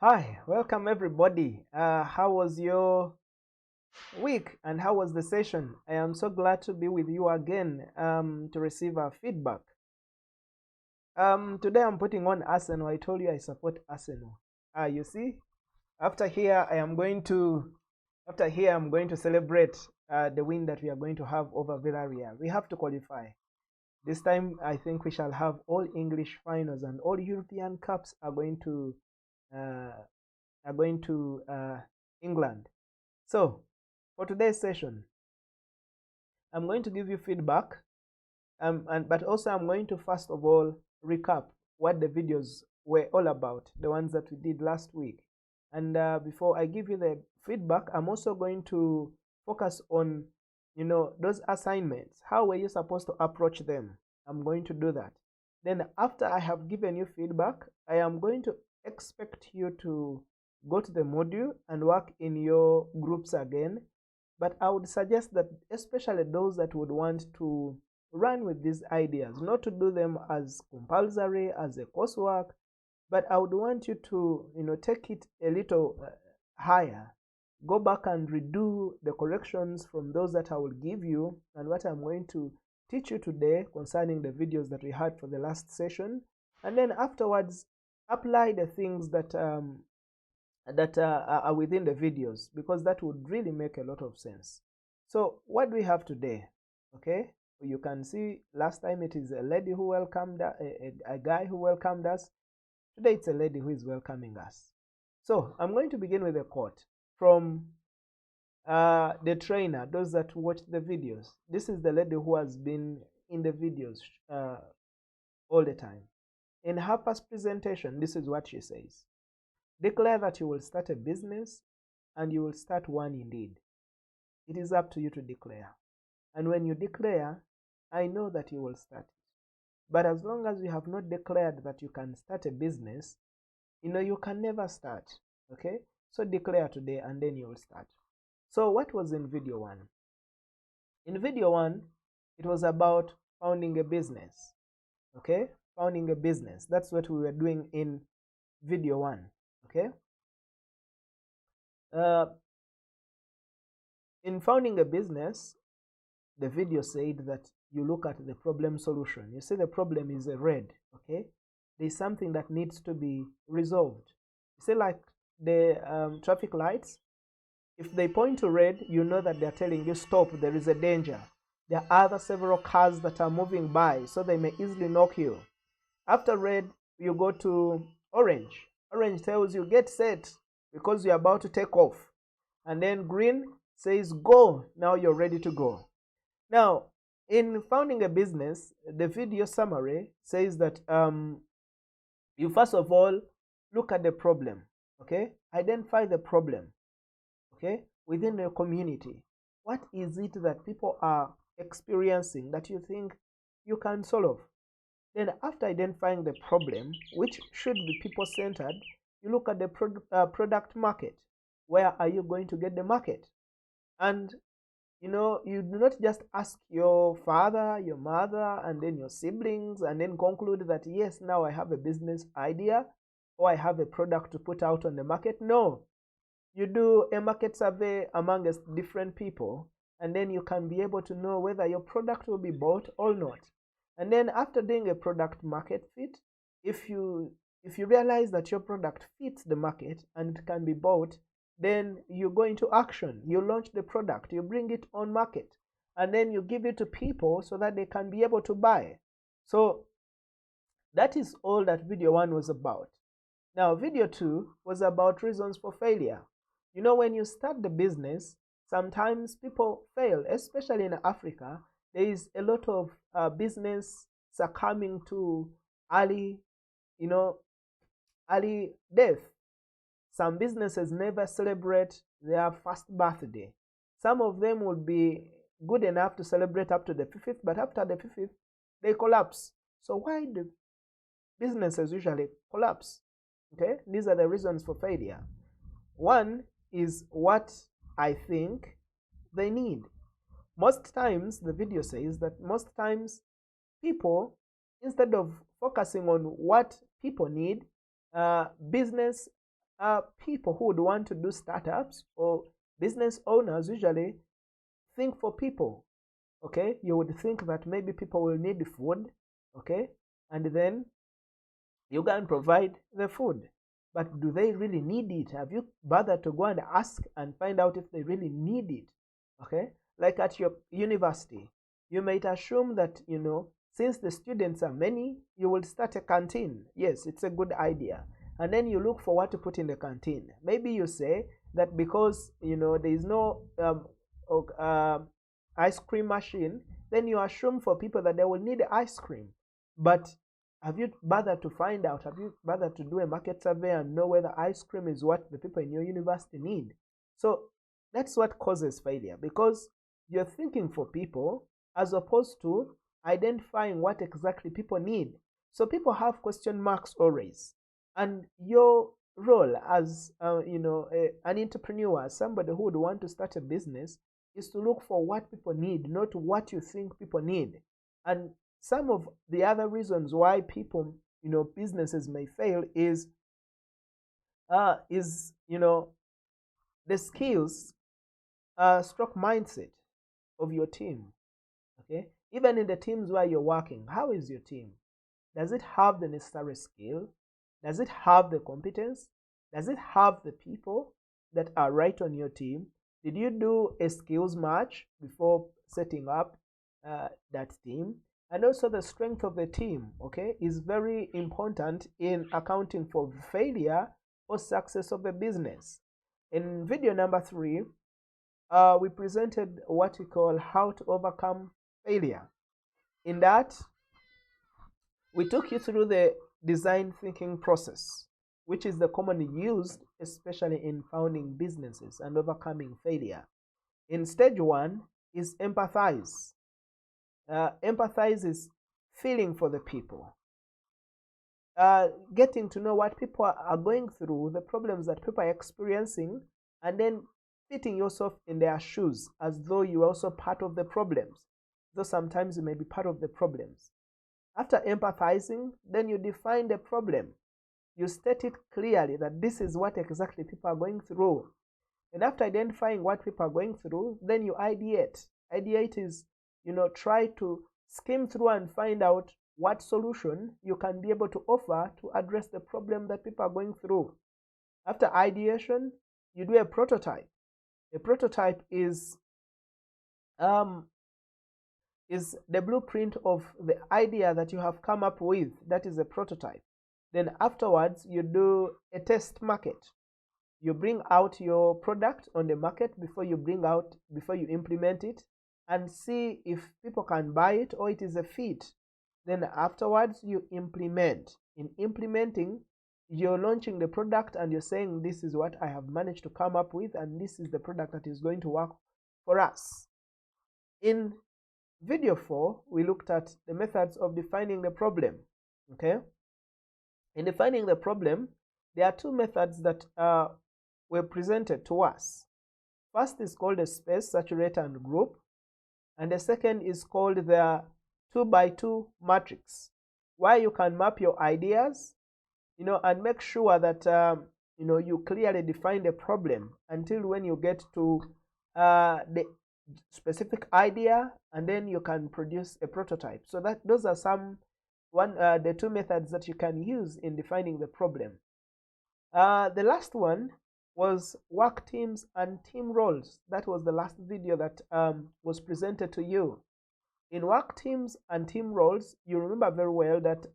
Hi, welcome everybody. How was your week and how was the session? I am so glad to be with you again to receive our feedback. Today I'm putting on Arsenal. I told you I support Arsenal. You see, after here I am going to celebrate the win that we are going to have over Villarreal. We have to qualify. This time I think we shall have all English finals and all European cups are going to uh, England. So, for today's session, I'm going to give you feedback, but also I'm going to first of all recap what the videos were all about, the ones that we did last week. And before I give you the feedback, I'm also going to focus on, those assignments. How were you supposed to approach them? I'm going to do that. Then after I have given you feedback, I am going to expect you to go to the module and work in your groups again. But I would suggest that especially those that would want to run with these ideas, not to do them as compulsory, as a coursework, but I would want you to, take it a little higher. Go back and redo the corrections from those that I will give you and what I'm going to teach you today concerning the videos that we had for the last session. And then afterwards, apply the things that are within the videos, because that would really make a lot of sense. So what do we have today? Okay, you can see last time it is a lady who welcomed a guy who welcomed us. Today it's a lady who is welcoming us. So I'm going to begin with a quote from the trainer, those that watch the videos. This is the lady who has been in the videos all the time. In her past presentation, this is what she says: declare that you will start a business, and you will start one indeed. It is up to you to declare. And when you declare, I know that you will start it. But as long as you have not declared that you can start a business, you can never start. Okay? So declare today and then you will start. So what was in video one? In video one, it was about founding a business. Okay? Founding a business. That's what we were doing in video one. Okay? Uh, in founding a business, the video said that you look at the problem solution. You see the problem is a red, okay? There's something that needs to be resolved. You see, like the traffic lights, if they point to red, you know that they're telling you stop, there is a danger. There are other several cars that are moving by, so they may easily knock you. After red, you go to orange. Orange tells you get set because you're about to take off. And then green says go, now you're ready to go. Now, in founding a business, the video summary says that you first of all look at the problem, okay? Identify the problem, okay, within the community. What is it that people are experiencing that you think you can solve? Then, after identifying the problem, which should be people centered, you look at the product market. Where are you going to get the market? And you do not just ask your father, your mother, and then your siblings, and then conclude that, yes, now I have a business idea or I have a product to put out on the market. No, you do a market survey amongst different people, and then you can be able to know whether your product will be bought or not. And then after doing a product market fit, if you realize that your product fits the market and it can be bought, then you go into action. You launch the product, you bring it on market, and then you give it to people so that they can be able to buy. So that is all that video one was about. Now, video two was about reasons for failure. When you start the business, sometimes people fail, especially in Africa. There is a lot of business succumbing to early, early death. Some businesses never celebrate their first birthday. Some of them would be good enough to celebrate up to the 50th, but after the 50th, they collapse. So why do businesses usually collapse? Okay, these are the reasons for failure. One is what I think they need. Most times, the video says that most times people, instead of focusing on what people need, business people who would want to do startups or business owners usually think for people. Okay, you would think that maybe people will need food, okay, and then you can provide the food. But do they really need it? Have you bothered to go and ask and find out if they really need it? Okay, like at your university, you might assume that, since the students are many, you will start a canteen. Yes, it's a good idea. And then you look for what to put in the canteen. Maybe you say that because there is no ice cream machine, then you assume for people that they will need ice cream. But have you bothered to find out? Have you bothered to do a market survey and know whether ice cream is what the people in your university need? So that's what causes failure, because you're thinking for people as opposed to identifying what exactly people need. So people have question marks always, and your role as an entrepreneur, somebody who would want to start a business, is to look for what people need, not what you think people need. And some of the other reasons why people, businesses may fail is the skills stroke mindset of your team. Okay, even in the teams where you're working, how is your team? Does it have the necessary skill? Does it have the competence? Does it have the people that are right on your team? Did you do a skills match before setting up that team? And also the strength of the team, okay, is very important in accounting for failure or success of a business. In video number 3, we presented what we call how to overcome failure. In that, we took you through the design thinking process, which is the commonly used, especially in founding businesses and overcoming failure. In stage 1 is empathize. Empathize is feeling for the people, getting to know what people are going through, the problems that people are experiencing, and then fitting yourself in their shoes as though you are also part of the problems, though sometimes you may be part of the problems. After empathizing, then you define the problem. You state it clearly that this is what exactly people are going through. And after identifying what people are going through, then you ideate. Ideate is, try to skim through and find out what solution you can be able to offer to address the problem that people are going through. After ideation, you do a prototype. A prototype is the blueprint of the idea that you have come up with. That is a prototype. Then afterwards, you do a test market. You bring out your product on the market before you implement it, and see if people can buy it or it is a fit. Then afterwards, you implement. In implementing, you're launching the product and you're saying, this is what I have managed to come up with, and this is the product that is going to work for us. In video 4, we looked at the methods of defining the problem. Okay? In defining the problem, there are 2 methods that were presented to us. First is called a space, saturate, and group. And the second is called the 2x2 matrix, where you can map your ideas, and make sure that, you clearly define the problem until when you get to the specific idea, and then you can produce a prototype. So those are the 2 methods that you can use in defining the problem. The last one was work teams and team roles. That was the last video that was presented to you. In work teams and team roles, you remember very well that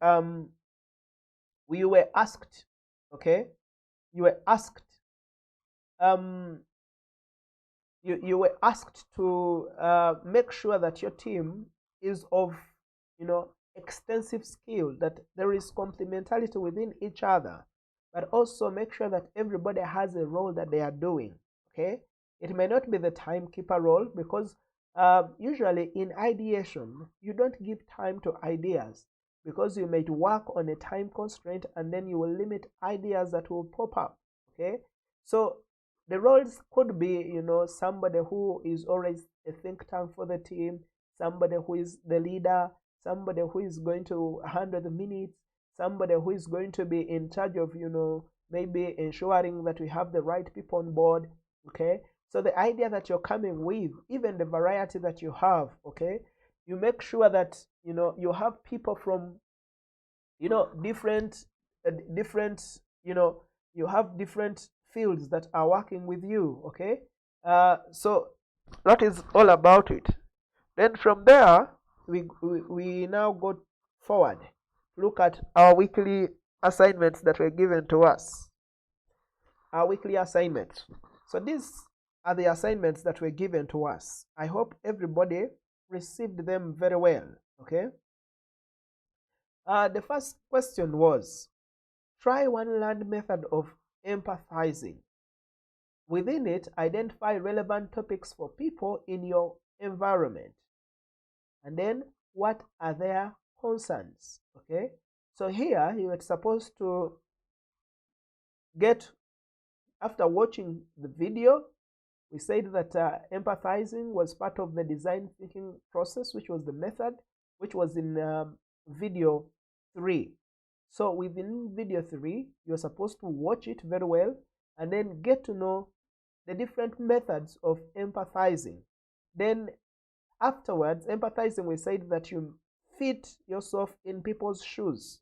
we were asked, okay, you were asked you were asked to make sure that your team is of extensive skill, that there is complementarity within each other, but also make sure that everybody has a role that they are doing. Okay, it may not be the timekeeper role, because usually in ideation you don't give time to ideas, because you may work on a time constraint and then you will limit ideas that will pop up. Okay, so the roles could be, somebody who is always a think tank for the team, somebody who is the leader, somebody who is going to handle the minutes, somebody who is going to be in charge of, maybe ensuring that we have the right people on board, okay? So the idea that you're coming with, even the variety that you have, okay, you make sure that, you know, you have people from, you know, different, you know, you have different fields that are working with you, okay? So that is all about it. Then from there, we now go forward, look at our weekly assignments that were given to us. Our weekly assignments. So these are the assignments that were given to us. I hope everybody received them very well, okay? The first question was, try one learned method of empathizing. Within it, identify relevant topics for people in your environment. And then, what are their concerns? Okay, so here you are supposed to get, after watching the video, we said that empathizing was part of the design thinking process, which was the method, which was in video 3. So within video 3, you're supposed to watch it very well and then get to know the different methods of empathizing. Then afterwards, empathizing, we said that you fit yourself in people's shoes.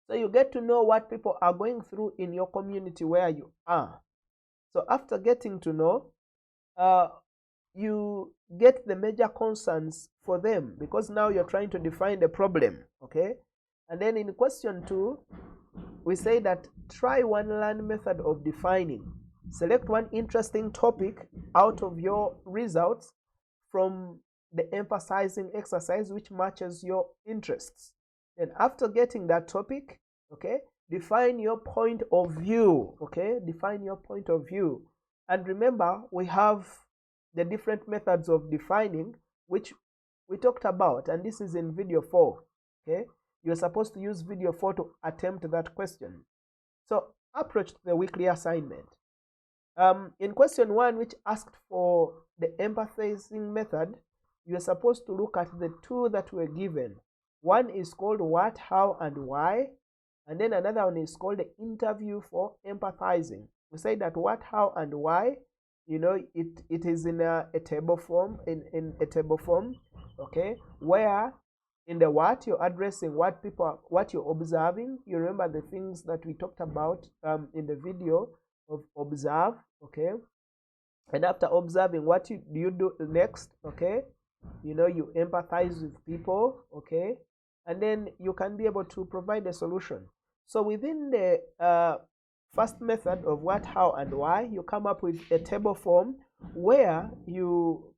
So you get to know what people are going through in your community where you are. So after getting to know, you get the major concerns for them, because now you're trying to define the problem, okay? And then in question 2, we say that try one learned method of defining. Select one interesting topic out of your results from the emphasizing exercise which matches your interests. Then after getting that topic, okay, define your point of view, okay? Define your point of view. And remember, we have the different methods of defining, which we talked about, and this is in video 4, okay? You're supposed to use video 4 to attempt that question. So approach to the weekly assignment. In question 1, which asked for the empathizing method, you're supposed to look at the 2 that were given. One is called what, how, and why, and then another one is called the interview for empathizing. We say that what, how, and why, you know, it is in a table form, in a table form, okay, where in the what, you're addressing what people, what you're observing. You remember the things that we talked about in the video of observe, okay? And after observing, what do you do next, okay? You know, you empathize with people, okay? And then you can be able to provide a solution. So within the first method of what, how, and why, you come up with a table form where you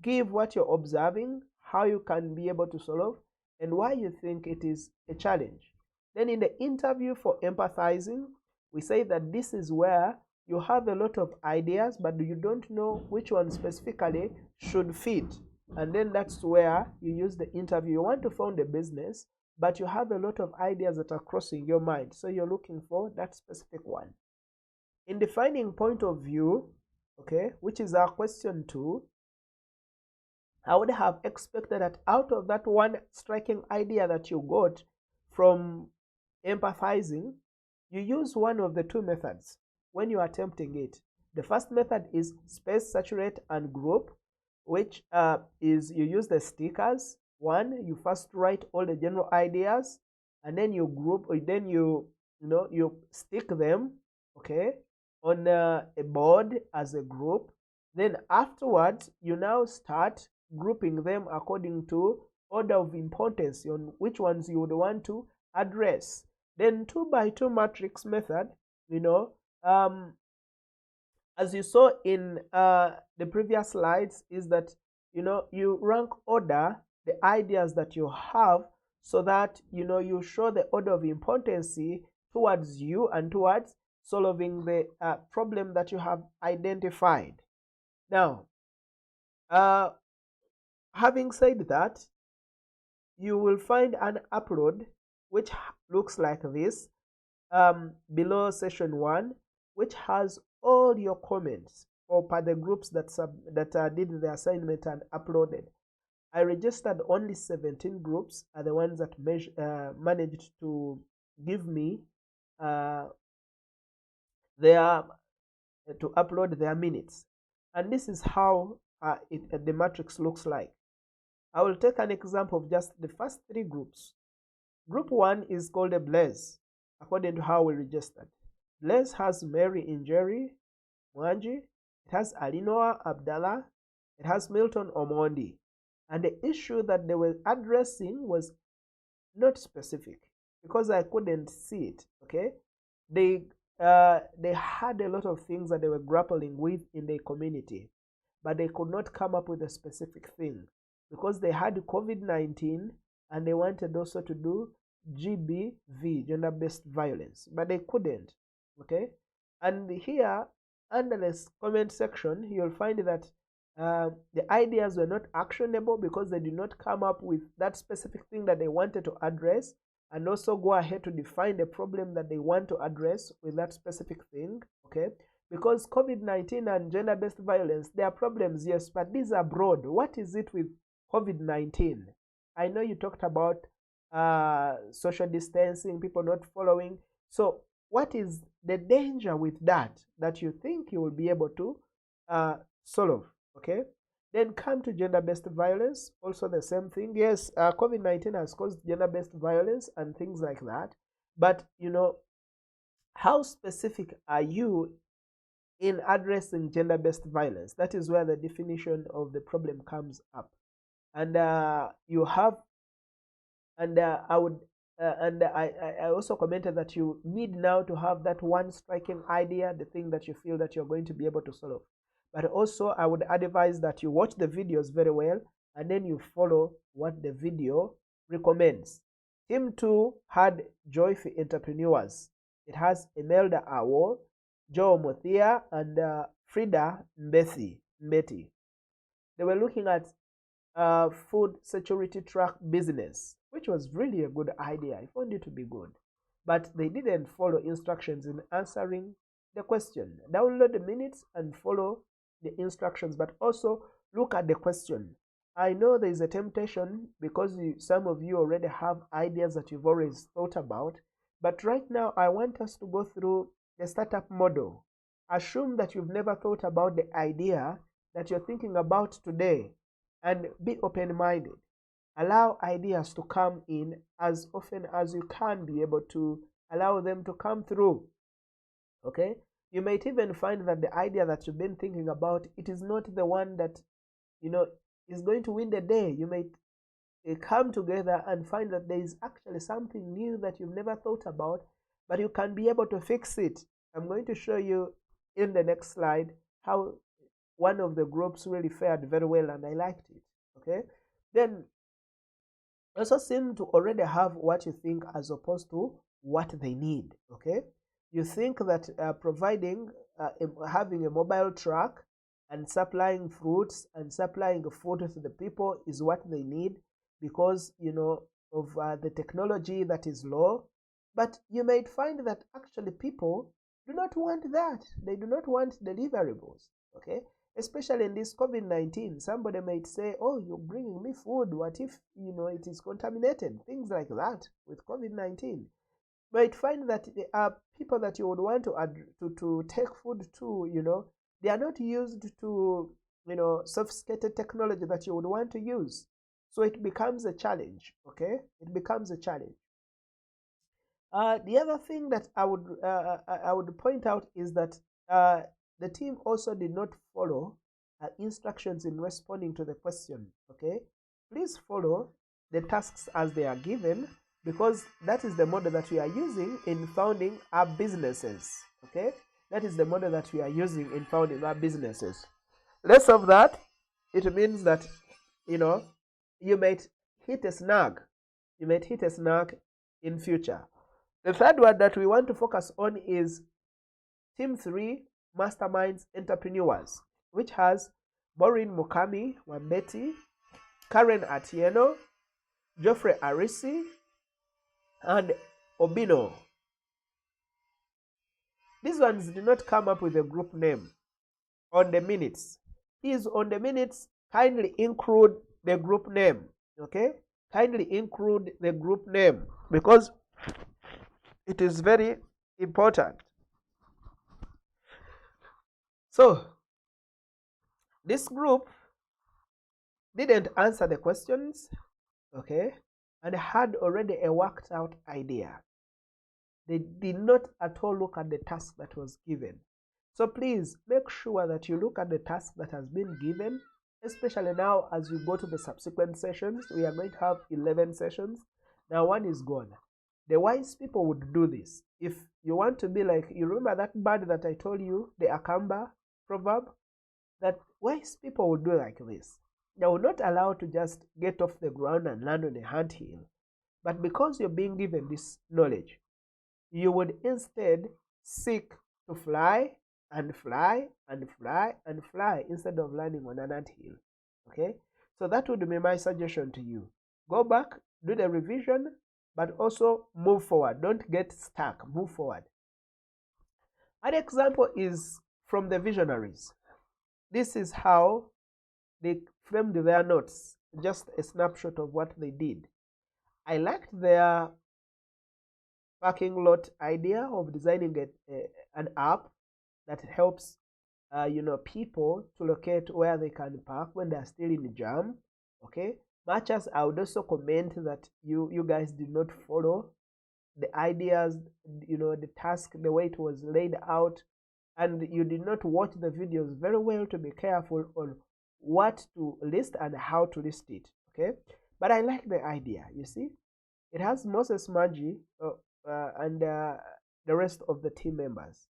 give what you're observing, how you can be able to solve, and why you think it is a challenge. Then in the interview for empathizing, we say that this is where you have a lot of ideas, but you don't know which one specifically should fit. And then that's where you use the interview. You want to found a business, but you have a lot of ideas that are crossing your mind. So you're looking for that specific one. In defining point of view, okay, which is our question 2, I would have expected that out of that one striking idea that you got from empathizing, you use one of the 2 methods when you are attempting it. The first method is space, saturate, and group, which is you use the stickers. One, you first write all the general ideas, and then you group, or then you stick them, okay, on a board as a group. Then afterwards, you now start grouping them according to order of importance on which ones you would want to address. Then 2 by 2 matrix method, you know, as you saw in the previous slides, is that, you know, you rank order the ideas that you have so that, you know, you show the order of importance towards you and towards solving the problem that you have identified. Now, having said that, you will find an upload which looks like this below session 1, which has all your comments or per the groups that did the assignment and uploaded. I registered only 17 groups are the ones that managed to give me their to upload their minutes. And this is how the matrix looks like. I will take an example of just the first three groups. Group 1 is called a Blaze, according to how we registered. Blaze has Mary Injeri Mwanji, it has Alinoa Abdallah, it has Milton Omondi. And the issue that they were addressing was not specific because I couldn't see it. Okay, they had a lot of things that they were grappling with in their community, but they could not come up with a specific thing because they had COVID-19 and they wanted also to do GBV, gender-based violence, but they couldn't. Okay, and here under this comment section, you'll find that the ideas were not actionable because they did not come up with that specific thing that they wanted to address, and also go ahead to define the problem that they want to address with that specific thing. Okay, because COVID-19 and gender-based violence, they are problems, yes, but these are broad. What is it with COVID-19? I know you talked about social distancing, people not following. So what is the danger with that you think you will be able to solve? Okay, then come to gender-based violence, also the same thing. Yes, COVID-19 has caused gender-based violence and things like that, but you know, how specific are you in addressing gender-based violence? That is where the definition of the problem comes up. And you have, and I also commented that you need now to have that one striking idea, the thing that you feel that you're going to be able to solve. But also I would advise that you watch the videos very well and then you follow what the video recommends. Team 2 had Joy for Entrepreneurs. It has Imelda Awo, Joe Mothia, and Frida Mbeti. They were looking at food security truck business, which was really a good idea. I found it to be good. But they didn't follow instructions in answering the question. Download the minutes and follow the instructions, but also look at the question. I know there is a temptation because some of you already have ideas that you've always thought about, but right now I want us to go through the startup model. Assume that you've never thought about the idea that you're thinking about today, and be open-minded. Allow ideas to come in as often as you can be able to allow them to come through. Okay, you might even find that the idea that you've been thinking about, it is not the one that is going to win the day. You might come together and find that there is actually something new that you've never thought about, but you can be able to fix it. I'm going to show you in the next slide how one of the groups really fared very well and I liked it. Okay, then also seem to already have what you think as opposed to what they need. Okay, you think that providing having a mobile truck and supplying fruits and supplying food to the people is what they need because of the technology that is low, but you might find that actually people do not want that. They do not want deliverables. Okay, especially in this COVID-19, somebody might say, oh, you're bringing me food, what if it is contaminated? Things like that with COVID-19. Might find that there are people that you would want to take food to, they are not used to sophisticated technology that you would want to use, so it becomes a challenge. Okay, it becomes a challenge. The other thing that I would point out is that the team also did not follow instructions in responding to the question. Okay, please follow the tasks as they are given, because that is the model that we are using in founding our businesses. Okay, that is the model that we are using in founding our businesses. Less of that, it means that you might hit a snag. You might hit a snag in future. The third one that we want to focus on is Team 3 Masterminds Entrepreneurs, which has Maureen Mukami Wambeti, Karen Atieno, Geoffrey Arisi, and Obino. These ones did not come up with a group name on the minutes. Please, on the minutes, kindly include the group name. Okay, kindly include the group name because it is very important. So this group didn't answer the questions, okay, and had already a worked out idea. They did not at all look at the task that was given. So please make sure that you look at the task that has been given, especially now as we go to the subsequent sessions. We are going to have 11 sessions. Now one is gone. The wise people would do this. If you want to be like, you remember that bird that I told you, the Akamba proverb, that wise people would do like this. They will not allow to just get off the ground and land on a anthill. But because you're being given this knowledge, you would instead seek to fly and fly and fly and fly instead of landing on an anthill. Okay? So that would be my suggestion to you. Go back, do the revision, but also move forward. Don't get stuck. Move forward. An example is from the visionaries. This is how they framed their notes, just a snapshot of what they did. I liked their parking lot idea of designing an app that helps people to locate where they can park when they're still in the jam. Okay, much as I would also comment that you guys did not follow the ideas, the task, the way it was laid out, and you did not watch the videos very well to be careful on what to list and how to list it. Okay, but I like the idea. You see, it has Moses Maji and the rest of the team members.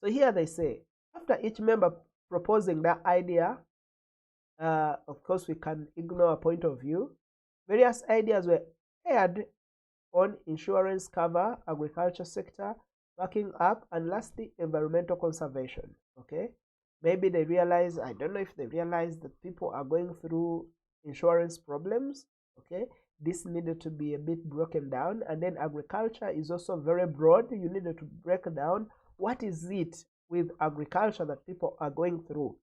So here they say, after each member proposing that idea, of course we can ignore a point of view. Various ideas were aired on insurance cover, agriculture sector, backing up, and lastly, environmental conservation. Okay, maybe they realize, I don't know if they realize that people are going through insurance problems. Okay, this needed to be a bit broken down. And then agriculture is also very broad. You needed to break down what is it with agriculture that people are going through.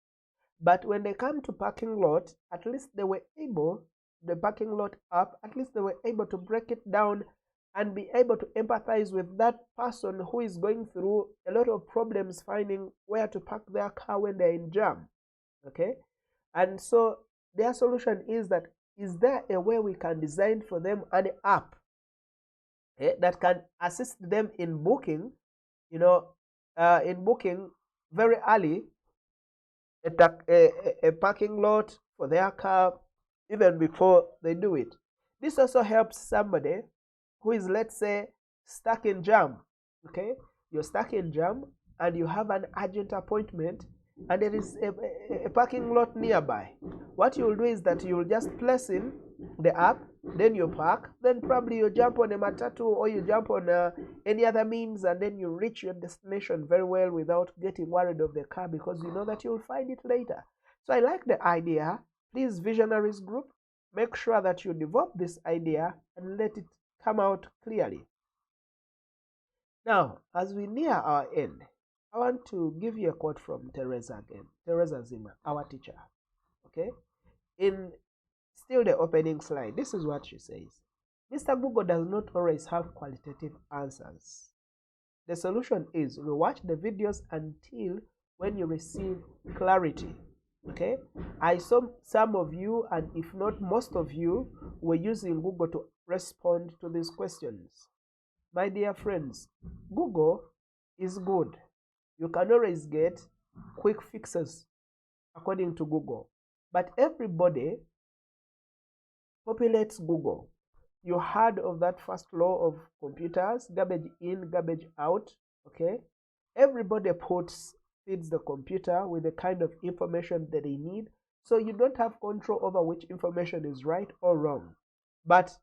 But when they come to parking lot, at least they were able, the parking lot app, at least they were able to break it down and be able to empathize with that person who is going through a lot of problems finding where to park their car when they're in jam. Okay, and so their solution is that, is there a way we can design for them an app that can assist them in booking, in booking very early a parking lot for their car even before they do it. This also helps somebody who is, let's say, stuck in jam. Okay, you're stuck in jam and you have an urgent appointment and there is a parking lot nearby. What you'll do is that you'll just place in the app, then you park, then probably you jump on a matatu or you jump on any other means, and then you reach your destination very well without getting worried of the car, because you know that you'll find it later. So I like the idea. Please, visionaries group, make sure that you develop this idea and let it come out clearly. Now, as we near our end, I want to give you a quote from Teresa again, Teresa Zima, our teacher. Okay, in still the opening slide, this is what she says. Mr. Google does not always have qualitative answers. The solution is rewatch the videos until when you receive clarity. Okay, I saw some of you, and if not most of you, were using Google to respond to these questions. My dear friends, Google is good. You can always get quick fixes according to Google, but everybody populates Google. You heard of that first law of computers, garbage in, garbage out. Okay, everybody feeds the computer with the kind of information that they need, so you don't have control over which information is right or wrong. But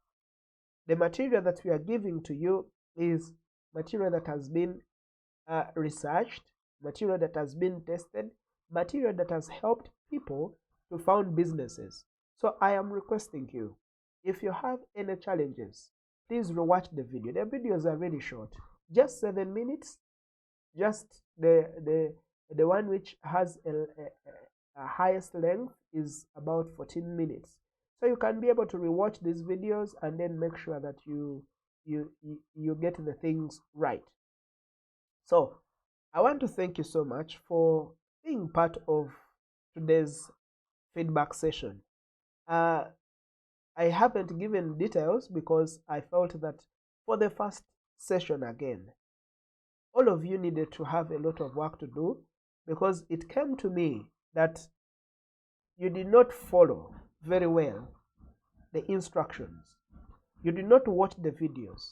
the material that we are giving to you is material that has been researched, material that has been tested, material that has helped people to found businesses. So I am requesting you, if you have any challenges, please rewatch the video. The videos are really short, just 7 minutes. Just the one which has a highest length is about 14 minutes. So you can be able to rewatch these videos and then make sure that you you get the things right. So I want to thank you so much for being part of today's feedback session. uh, I haven't given details because I felt that for the first session again, all of you needed to have a lot of work to do, because it came to me that you did not follow very well the instructions. You did not watch the videos,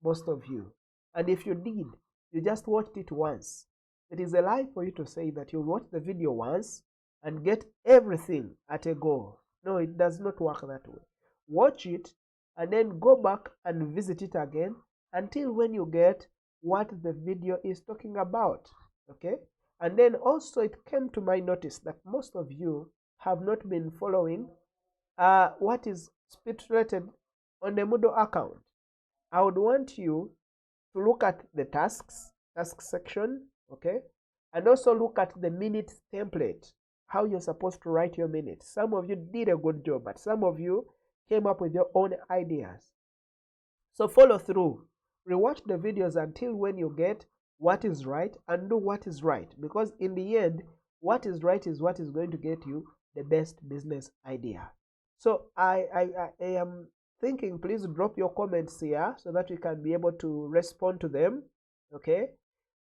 most of you. And if you did, you just watched it once. It is a lie for you to say that you'll watch the video once and get everything at a go. No, it does not work that way. Watch it and then go back and visit it again until when you get what the video is talking about. Okay? And then also it came to my notice that most of you have not been following what is stipulated on the Moodle account. I would want you to look at the task section, okay, and also look at the minute template, how you're supposed to write your minutes. Some of you did a good job, but some of you came up with your own ideas. So follow through. Rewatch the videos until when you get what is right, and do what is right, because in the end, what is right is what is going to get you the best business idea. So I am thinking, please drop your comments here so that we can be able to respond to them. Okay,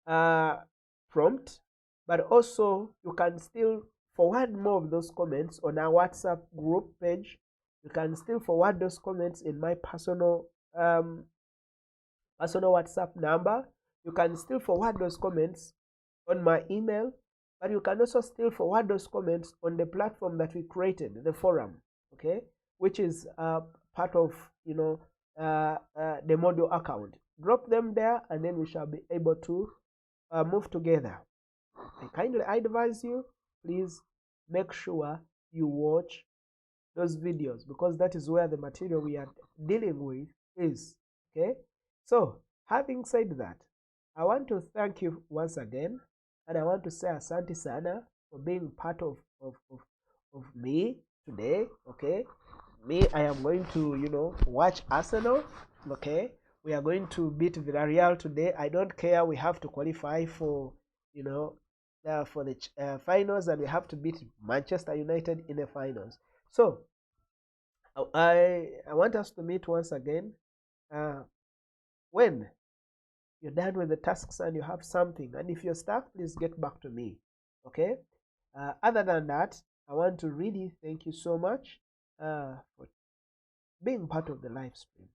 prompt, but also you can still forward more of those comments on our WhatsApp group page. You can still forward those comments in my personal WhatsApp number. You can still forward those comments on my email, but you can also still forward those comments on the platform that we created, the forum, okay, which is part of the Moodle account. Drop them there, and then we shall be able to move together. I kindly advise you, please make sure you watch those videos, because that is where the material we are dealing with is. Okay, so having said that, I want to thank you once again, and I want to say asante sana for being part of me today. Okay, me, I am going to watch Arsenal. Okay, we are going to beat Villarreal today. I don't care. We have to qualify for for the finals, and we have to beat Manchester United in the finals. So I want us to meet once again when you're done with the tasks and you have something. And if you're stuck, please get back to me. Okay? Other than that, I want to really thank you so much for being part of the live stream.